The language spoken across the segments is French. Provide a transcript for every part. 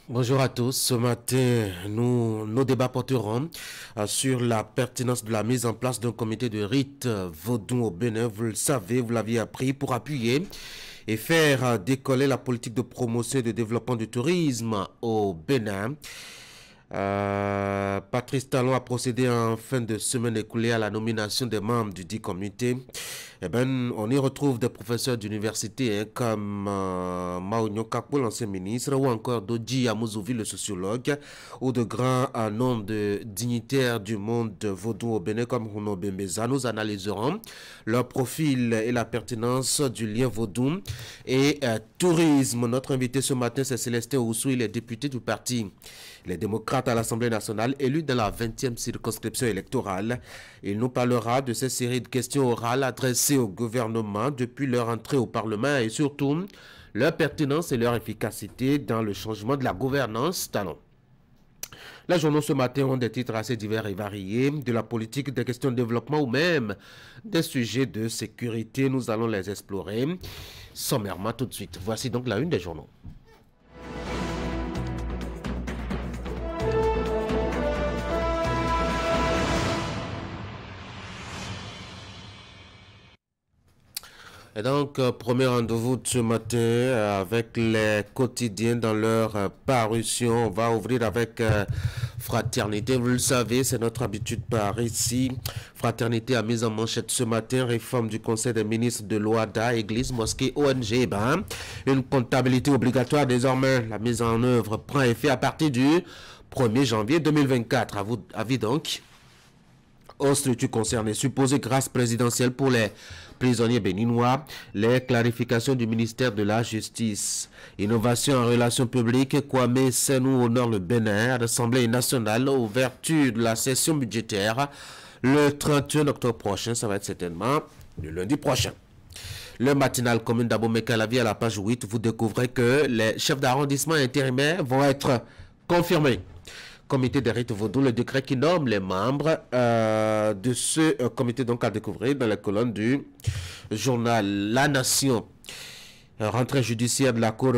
Bonjour à tous. Ce matin, nos débats porteront sur la pertinence de la mise en place d'un comité de rite vaudou au Bénin. Vous le savez, vous l'aviez appris, pour appuyer et faire décoller la politique de promotion et de développement du tourisme au Bénin. Patrice Talon a procédé en fin de semaine écoulée à la nomination des membres du dit comité. On y retrouve des professeurs d'université comme Maounyo Kakpo, l'ancien ministre, ou encore Dodji Amouzovi, le sociologue, ou de grands noms de dignitaires du monde vaudou au Bénin comme Huno Bembeza. Nous analyserons leur profil et la pertinence du lien vaudou et tourisme. Notre invité ce matin, c'est Célestin Oussou, il est député du parti Les Démocrates à l'Assemblée nationale, élu dans la 20e circonscription électorale. Il nous parlera de ces séries de questions orales adressées au gouvernement depuis leur entrée au Parlement et surtout leur pertinence et leur efficacité dans le changement de la gouvernance. Talon. Les journaux ce matin ont des titres assez divers et variés, de la politique, des questions de développement ou même des sujets de sécurité. Nous allons les explorer sommairement tout de suite. Voici donc la une des journaux. Et donc, premier rendez-vous de ce matin avec les quotidiens dans leur parution. On va ouvrir avec Fraternité. Vous le savez, c'est notre habitude par ici. Fraternité a mis en manchette ce matin réforme du Conseil des ministres de l'OADA, Église, mosquée, ONG. Une comptabilité obligatoire désormais. La mise en œuvre prend effet à partir du 1er janvier 2024. Avis donc aux structures concernées. Supposée grâce présidentielle pour les prisonniers béninois, les clarifications du ministère de la Justice, innovation en relations publiques, Kwame Senou honore le Bénin, l'Assemblée nationale, ouverture de la session budgétaire le 31 octobre prochain, ça va être certainement le lundi prochain. Le matinal commune d'Abomey-Calavi à la page 8, vous découvrez que les chefs d'arrondissement intérimaires vont être confirmés. Comité des rites vaudou, le décret qui nomme les membres de ce comité donc à découvrir dans la colonne du journal La Nation. Rentrée judiciaire de la Cour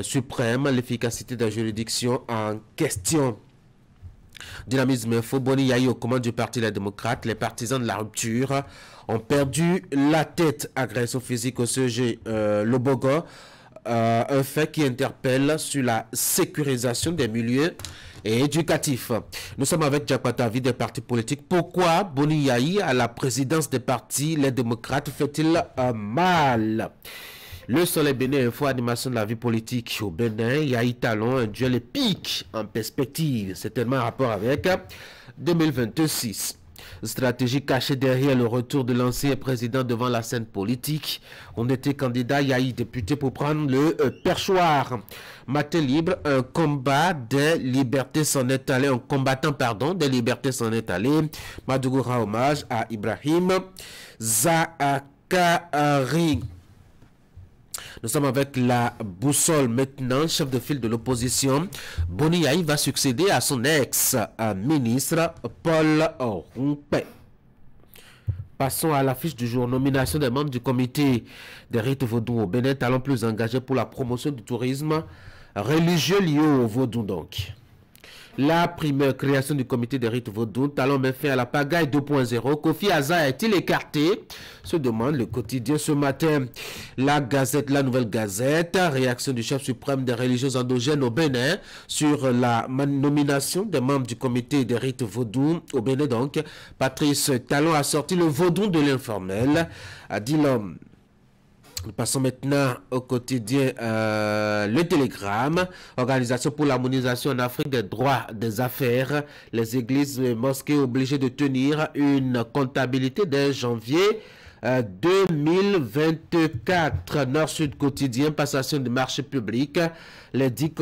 suprême, l'efficacité de la juridiction en question. Dynamisme Info, Boni Yahi aux commandes du Parti Les Démocrates, les partisans de la rupture ont perdu la tête. Agression physique au CEG Lobogo, un fait qui interpelle sur la sécurisation des milieux et éducatif. Nous sommes avec Djakwatavi des partis politiques. Pourquoi Boni Yahi à la présidence des partis Les Démocrates fait-il mal? Le Soleil Bénin Info, animation de la vie politique au Bénin. Yahi Talon, un duel épique en perspective. C'est tellement en rapport avec 2026. Stratégie cachée derrière le retour de l'ancien président devant la scène politique. On était candidat, Yahi député pour prendre le perchoir. Matin libre, un combat des libertés s'en est allé, un combattant pardon des libertés s'en est allé. Madougou rend hommage à Ibrahim Zakari. Nous sommes avec la boussole maintenant, chef de file de l'opposition. Boni Yahi va succéder à son ex-ministre Paul Rumpe. Passons à l'affiche du jour. Nomination des membres du comité des rites vaudou au Bénin, talent plus engagé pour la promotion du tourisme religieux lié au vaudou donc. La première création du comité des rites vaudou, talon met fin à la pagaille 2.0. Kofi Aza est-il écarté? Se demande le quotidien ce matin. La Gazette, la Nouvelle Gazette, réaction du chef suprême des religieux endogènes au Bénin sur la nomination des membres du comité des rites vaudou au Bénin donc. Patrice Talon a sorti le vaudou de l'informel, a dit l'homme. Nous passons maintenant au quotidien Le Télégramme, Organisation pour l'harmonisation en Afrique des droits des affaires. Les églises et mosquées obligées de tenir une comptabilité dès janvier 2024. Nord-Sud quotidien, passation de marché public. Les 10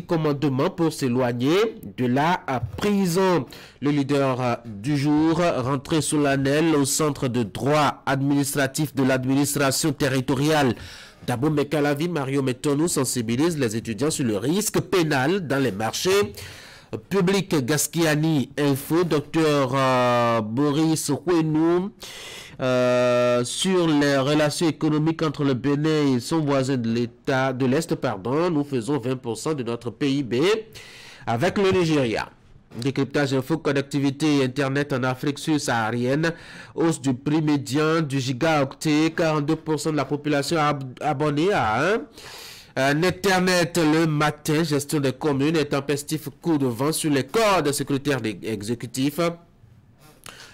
commandements pour s'éloigner de la prison. Le leader du jour, rentrée solennelle au centre de droit administratif de l'administration territoriale d'Abomey-Calavi. Mario Metonou sensibilise les étudiants sur le risque pénal dans les marchés public Gaskiani Info, docteur Boris Ouenou, sur les relations économiques entre le Bénin et son voisin de l'État de l'Est, pardon. Nous faisons 20% de notre PIB avec le Nigeria. Décryptage info, connectivité Internet en Afrique subsaharienne, hausse du prix médian du gigaoctet, 42% de la population abonnée à un Internet le matin, gestion des communes, intempestif coup de vent sur les corps des secrétaires exécutifs.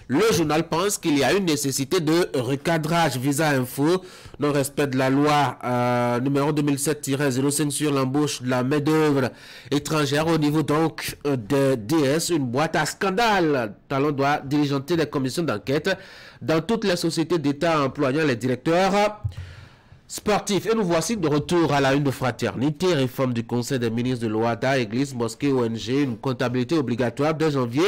Le journal pense qu'il y a une nécessité de recadrage. Visa Info, non-respect de la loi numéro 2007-05 sur l'embauche de la main-d'œuvre étrangère au niveau donc de DS, une boîte à scandale. Talon doit diligenter les commissions d'enquête dans toutes les sociétés d'État employant les directeurs sportifs. Et nous voici de retour à la une de Fraternité, réforme du Conseil des ministres de l'OADA, Église, mosquée, ONG, une comptabilité obligatoire dès janvier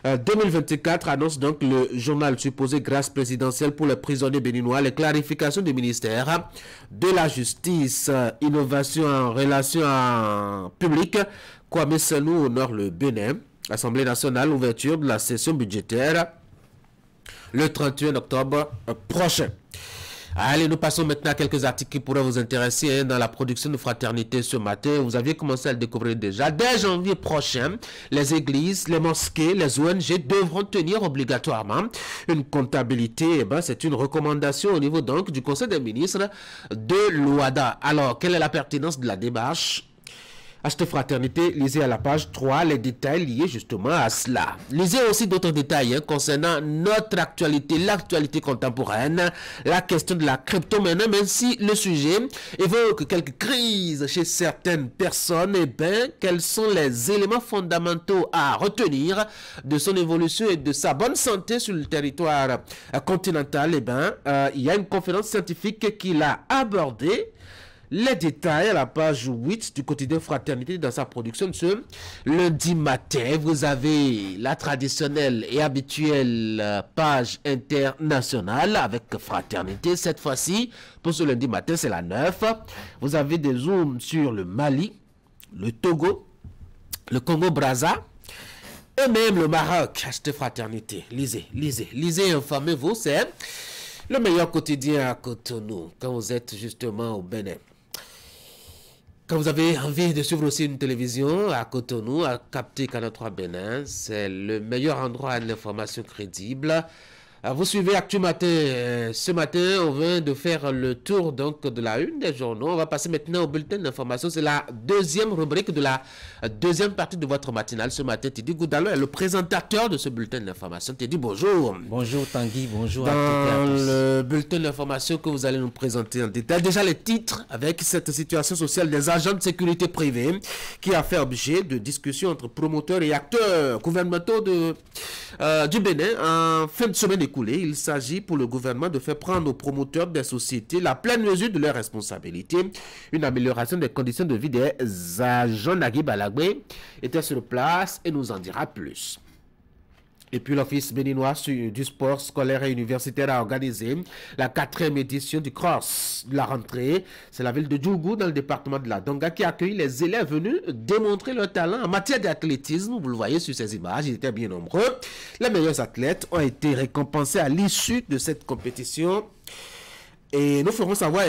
2024, annonce donc le journal supposé grâce présidentielle pour les prisonniers béninois, les clarifications du ministère de la Justice, innovation en relations publiques, Kwame Senou honore le Bénin, Assemblée nationale, ouverture de la session budgétaire le 31 octobre prochain. Allez, nous passons maintenant à quelques articles qui pourraient vous intéresser dans la production de Fraternité ce matin. Vous aviez commencé à le découvrir déjà. Dès janvier prochain, les églises, les mosquées, les ONG devront tenir obligatoirement une comptabilité. C'est une recommandation au niveau donc du Conseil des ministres de l'OADA. Alors, quelle est la pertinence de la démarche? Achetez Fraternité, lisez à la page 3 les détails liés justement à cela. Lisez aussi d'autres détails concernant notre actualité, l'actualité contemporaine, la question de la crypto-monnaie, même si le sujet évoque quelques crises chez certaines personnes. Quels sont les éléments fondamentaux à retenir de son évolution et de sa bonne santé sur le territoire continental? Il y a une conférence scientifique qui l'a abordée. Les détails à la page 8 du quotidien Fraternité dans sa production de ce lundi matin. Vous avez la traditionnelle et habituelle page internationale avec Fraternité. Cette fois-ci, pour ce lundi matin, c'est la 9. Vous avez des zooms sur le Mali, le Togo, le Congo-Brazza et même le Maroc. Achetez Fraternité. Lisez, lisez, lisez, informez-vous. C'est le meilleur quotidien à Cotonou quand vous êtes justement au Bénin. Quand vous avez envie de suivre aussi une télévision à Cotonou, à capter Canal 3 Bénin, c'est le meilleur endroit à l'information crédible. Vous suivez Actu Matin. Ce matin, on vient de faire le tour donc de la une des journaux. On va passer maintenant au bulletin d'information. C'est la deuxième rubrique de la deuxième partie de votre matinale. Ce matin, Teddy Goudalo est le présentateur de ce bulletin d'information. Teddy, bonjour. Bonjour Tanguy, bonjour à toutes et à tous. Le bulletin d'information que vous allez nous présenter en détail, déjà les titres avec cette situation sociale des agents de sécurité privée qui a fait objet de discussions entre promoteurs et acteurs gouvernementaux du Bénin en fin de semaine écoulée. Il s'agit pour le gouvernement de faire prendre aux promoteurs des sociétés la pleine mesure de leurs responsabilités. Une amélioration des conditions de vie des agents. Nagui Balagbe était sur place et nous en dira plus. Et puis l'Office béninois du sport scolaire et universitaire a organisé la 4e édition du CROSS de la rentrée. C'est la ville de Djougou dans le département de la Donga qui a accueilli les élèves venus démontrer leur talent en matière d'athlétisme. Vous le voyez sur ces images, ils étaient bien nombreux. Les meilleurs athlètes ont été récompensés à l'issue de cette compétition. Et nous ferons savoir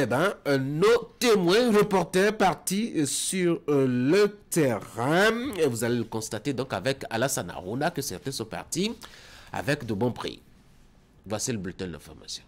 nos témoins reporters partis sur le terrain. Et vous allez le constater donc avec Alassane Harouna que certains sont partis avec de bons prix. Voici le bulletin de l'information.